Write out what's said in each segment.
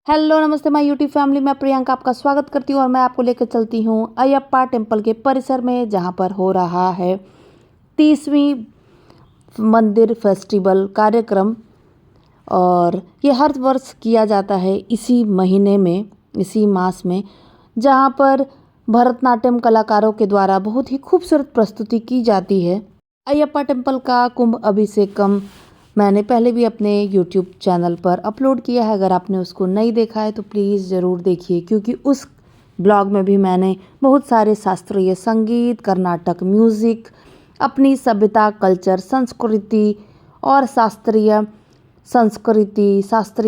Hello नमस्ते my YouTube family. मैं प्रियंका आपका स्वागत करती हूँ और मैं आपको लेकर चलती हूँ अयप्पा टेम्पल के परिसर में, जहाँ पर हो रहा है 30वीं मंदिर फेस्टिवल कार्यक्रम। और ये हर वर्ष किया जाता है इसी महीने में, इसी मास में, जहाँ पर भरतनाट्यम कलाकारों के द्वारा बहुत ही खूबसूरत प्रस्तुति की जाती है। अयप्पा टेम्पल का कुंभ अभिषेकम मैंने पहले भी अपने YouTube चैनल पर अपलोड किया है। अगर आपने उसको नहीं देखा है तो प्लीज़ ज़रूर देखिए, क्योंकि उस ब्लॉग में भी मैंने बहुत सारे शास्त्रीय संगीत, कर्नाटक म्यूज़िक, अपनी सभ्यता, कल्चर, संस्कृति और शास्त्रीय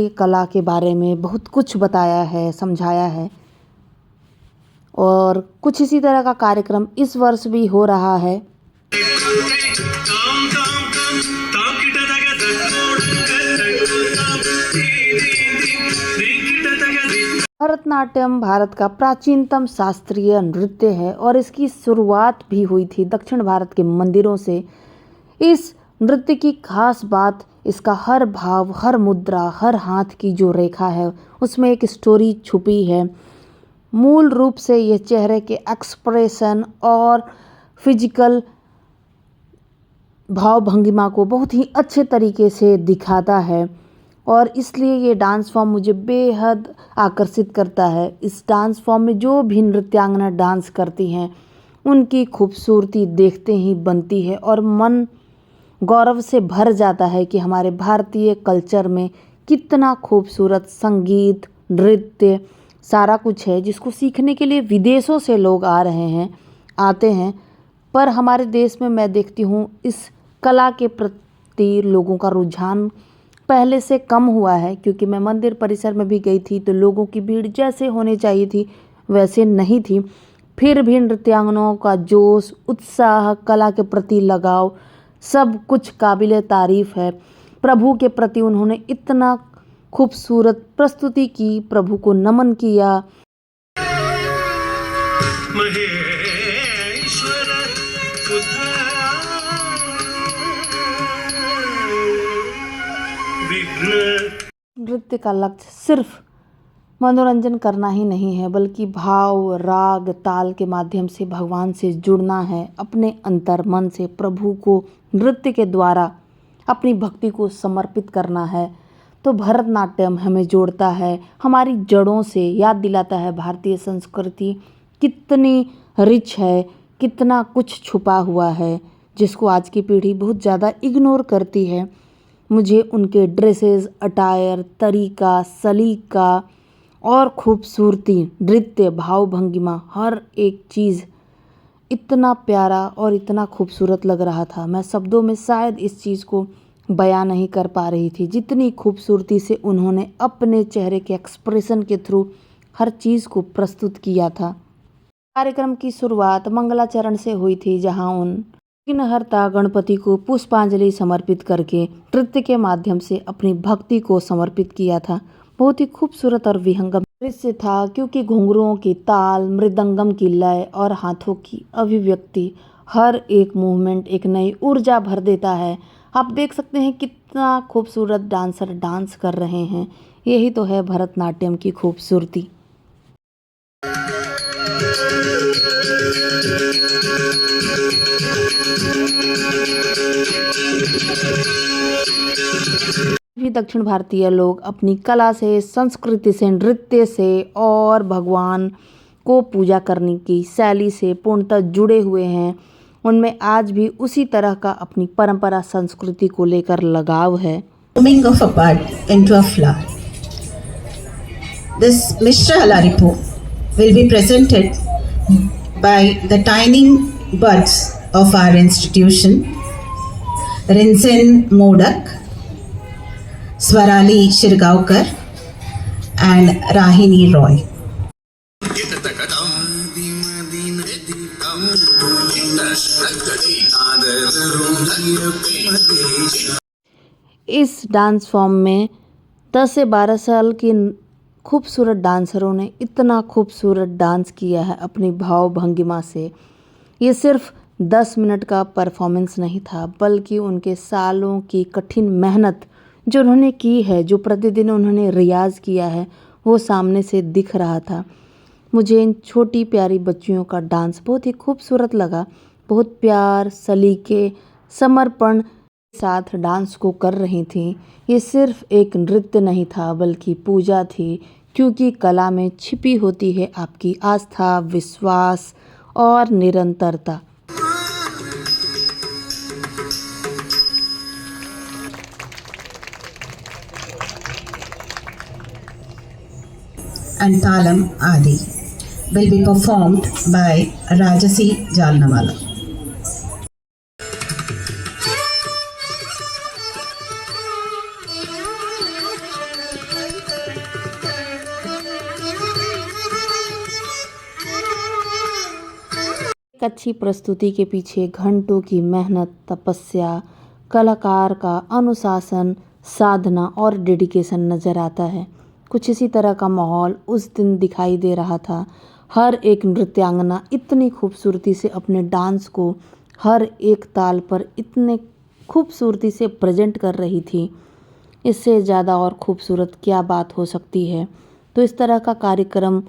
कला के बारे में बहुत कुछ बताया है, समझाया है। और कुछ इसी तरह का कार्यक्रम इस वर्ष भी हो रहा है। भरतनाट्यम भारत का प्राचीनतम शास्त्रीय नृत्य है और इसकी शुरुआत भी हुई थी दक्षिण भारत के मंदिरों से। इस नृत्य की खास बात इसका हर भाव, हर मुद्रा, हर हाथ की जो रेखा है उसमें एक स्टोरी छुपी है। मूल रूप से यह चेहरे के एक्सप्रेशन और फिजिकल भाव भंगिमा को बहुत ही अच्छे तरीके से दिखाता है और इसलिए ये डांस फॉर्म मुझे बेहद आकर्षित करता है। इस डांस फॉर्म में जो भी नृत्यांगना डांस करती हैं उनकी खूबसूरती देखते ही बनती है और मन गौरव से भर जाता है कि हमारे भारतीय कल्चर में कितना खूबसूरत संगीत, नृत्य, सारा कुछ है, जिसको सीखने के लिए विदेशों से लोग आते हैं। पर हमारे देश में मैं देखती हूँ इस कला के प्रति लोगों का रुझान पहले से कम हुआ है, क्योंकि मैं मंदिर परिसर में भी गई थी तो लोगों की भीड़ जैसे होनी चाहिए थी वैसे नहीं थी। फिर भी नृत्यांगनाओं का जोश, उत्साह, कला के प्रति लगाव, सब कुछ काबिले तारीफ़ है। प्रभु के प्रति उन्होंने इतना खूबसूरत प्रस्तुति की, प्रभु को नमन किया। नृत्य का लक्ष्य सिर्फ मनोरंजन करना ही नहीं है, बल्कि भाव, राग, ताल के माध्यम से भगवान से जुड़ना है। अपने अंतर मन से प्रभु को नृत्य के द्वारा अपनी भक्ति को समर्पित करना है। तो भरतनाट्यम हमें जोड़ता है हमारी जड़ों से, याद दिलाता है भारतीय संस्कृति कितनी रिच है, कितना कुछ छुपा हुआ है, जिसको आज की पीढ़ी बहुत ज़्यादा इग्नोर करती है। मुझे उनके ड्रेसेस, अटायर, तरीका, सलीका और खूबसूरती, नृत्य, भाव भंगिमा, हर एक चीज़ इतना प्यारा और इतना खूबसूरत लग रहा था। मैं शब्दों में शायद इस चीज़ को बयां नहीं कर पा रही थी, जितनी खूबसूरती से उन्होंने अपने चेहरे के एक्सप्रेशन के थ्रू हर चीज़ को प्रस्तुत किया था। कार्यक्रम की शुरुआत मंगलाचरण से हुई थी, जहां उन विघ्नहर्ता गणपति को पुष्पांजलि समर्पित करके नृत्य के माध्यम से अपनी भक्ति को समर्पित किया था। बहुत ही खूबसूरत और विहंगम दृश्य था, क्योंकि घुंघरुओं की ताल, मृदंगम की लय और हाथों की अभिव्यक्ति, हर एक मूवमेंट एक नई ऊर्जा भर देता है। आप देख सकते हैं कितना खूबसूरत डांसर डांस कर रहे हैं। यही तो है भरतनाट्यम की खूबसूरती। भी दक्षिण भारतीय लोग अपनी कला से, संस्कृति से, नृत्य से और भगवान को पूजा करने की शैली से पूर्णतः जुड़े हुए हैं। उनमें आज भी उसी तरह का अपनी परंपरा, संस्कृति को लेकर लगाव है। Blooming of a bud into a flower. This Mishra Alaripu will be presented by the tiny buds of our institution, Rinzen Modak, Swarali Shirgaonkar and Rahini Roy. इस डांस फॉर्म में 10 से 12 साल की खूबसूरत डांसरों ने इतना खूबसूरत डांस किया है अपनी भाव भंगिमा से। ये सिर्फ 10 मिनट का परफॉर्मेंस नहीं था, बल्कि उनके सालों की कठिन मेहनत जो उन्होंने की है, जो प्रतिदिन उन्होंने रियाज़ किया है, वो सामने से दिख रहा था। मुझे इन छोटी प्यारी बच्चियों का डांस बहुत ही खूबसूरत लगा। बहुत प्यार, सलीके, समर्पण के साथ डांस को कर रही थीं। ये सिर्फ एक नृत्य नहीं था बल्कि पूजा थी, क्योंकि कला में छिपी होती है आपकी आस्था, विश्वास और निरंतरता। and Talam Adi will be performed by Rajasi Jalnawala. एक अच्छी प्रस्तुति के पीछे घंटों की मेहनत, तपस्या, कलाकार का अनुशासन, साधना और डेडिकेशन नज़र आता है। कुछ इसी तरह का माहौल उस दिन दिखाई दे रहा था। हर एक नृत्यांगना इतनी खूबसूरती से अपने डांस को हर एक ताल पर इतने खूबसूरती से प्रेजेंट कर रही थी। इससे ज़्यादा और खूबसूरत क्या बात हो सकती है। तो इस तरह का कार्यक्रम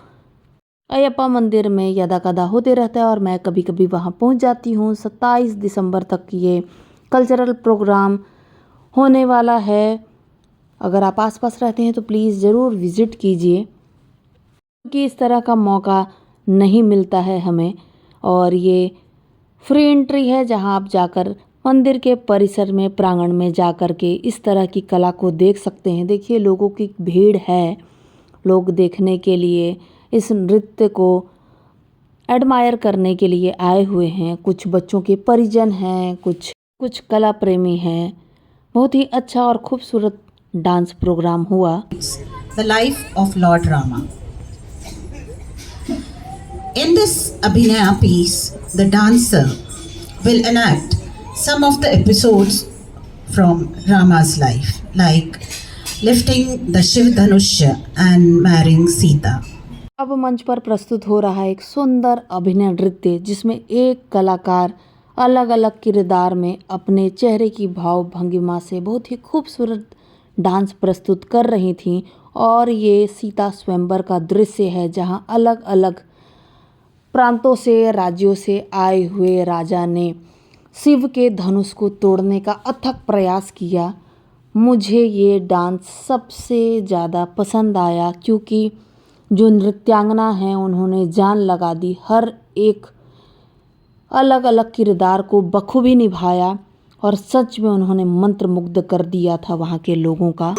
अयप्पा मंदिर में यदाकदा होते रहता है और मैं कभी कभी वहाँ पहुँच जाती हूँ। 27 दिसंबर तक ये कल्चरल प्रोग्राम होने वाला है। अगर आप आसपास रहते हैं तो प्लीज़ ज़रूर विज़िट कीजिए, क्योंकि इस तरह का मौका नहीं मिलता है हमें। और ये फ्री एंट्री है, जहां आप जाकर मंदिर के परिसर में, प्रांगण में जाकर के इस तरह की कला को देख सकते हैं। देखिए, लोगों की भीड़ है, लोग देखने के लिए, इस नृत्य को एडमायर करने के लिए आए हुए हैं। कुछ बच्चों के परिजन हैं, कुछ कला प्रेमी हैं। बहुत ही अच्छा और खूबसूरत डांस प्रोग्राम हुआ। The life of Lord Rama. In this Abhinaya piece, the dancer will enact some of the episodes from Rama's life, like lifting the Shiv Dhanushya and marrying Sita. अब मंच पर प्रस्तुत हो रहा है एक सुंदर अभिनय नृत्य, जिसमें एक कलाकार अलग अलग किरदार में अपने चेहरे की भाव भंगिमा से बहुत ही खूबसूरत डांस प्रस्तुत कर रही थीं। और ये सीता स्वयंवर का दृश्य है, जहां अलग अलग प्रांतों से, राज्यों से आए हुए राजा ने शिव के धनुष को तोड़ने का अथक प्रयास किया। मुझे ये डांस सबसे ज़्यादा पसंद आया, क्योंकि जो नृत्यांगना हैं उन्होंने जान लगा दी। हर एक अलग अलग किरदार को बखूबी निभाया और सच में उन्होंने मंत्रमुग्ध कर दिया था वहाँ के लोगों का।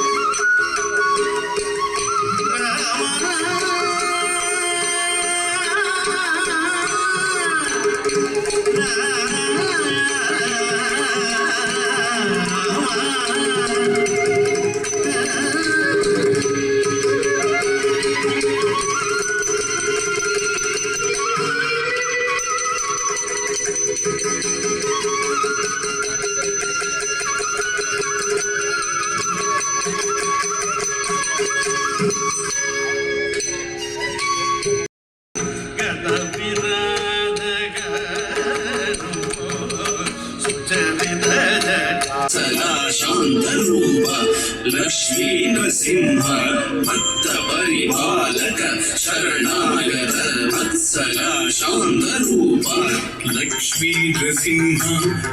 शान्तरूप लक्ष्मी नृसिंह भक्त परिपालक शरणागत वत्सल शान्तरूप लक्ष्मी नृसिंह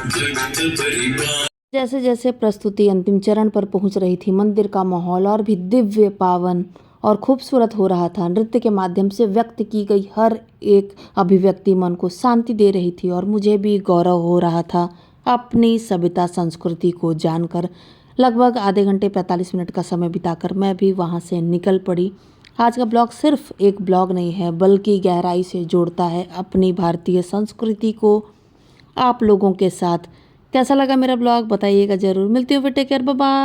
भक्त परिपालक। जैसे जैसे प्रस्तुति अंतिम चरण पर पहुंच रही थी, मंदिर का माहौल और भी दिव्य, पावन और खूबसूरत हो रहा था। नृत्य के माध्यम से व्यक्त की गई हर एक अभिव्यक्ति मन को शांति दे रही थी और मुझे भी गौरव हो रहा था अपनी सभ्यता संस्कृति को जानकर। लगभग आधे घंटे 45 मिनट का समय बिताकर मैं भी वहां से निकल पड़ी। आज का ब्लॉग सिर्फ एक ब्लॉग नहीं है, बल्कि गहराई से जोड़ता है अपनी भारतीय संस्कृति को आप लोगों के साथ। कैसा लगा मेरा ब्लॉग बताइएगा ज़रूर। मिलती हूँ फिर, टेक केयर, बाय बाय।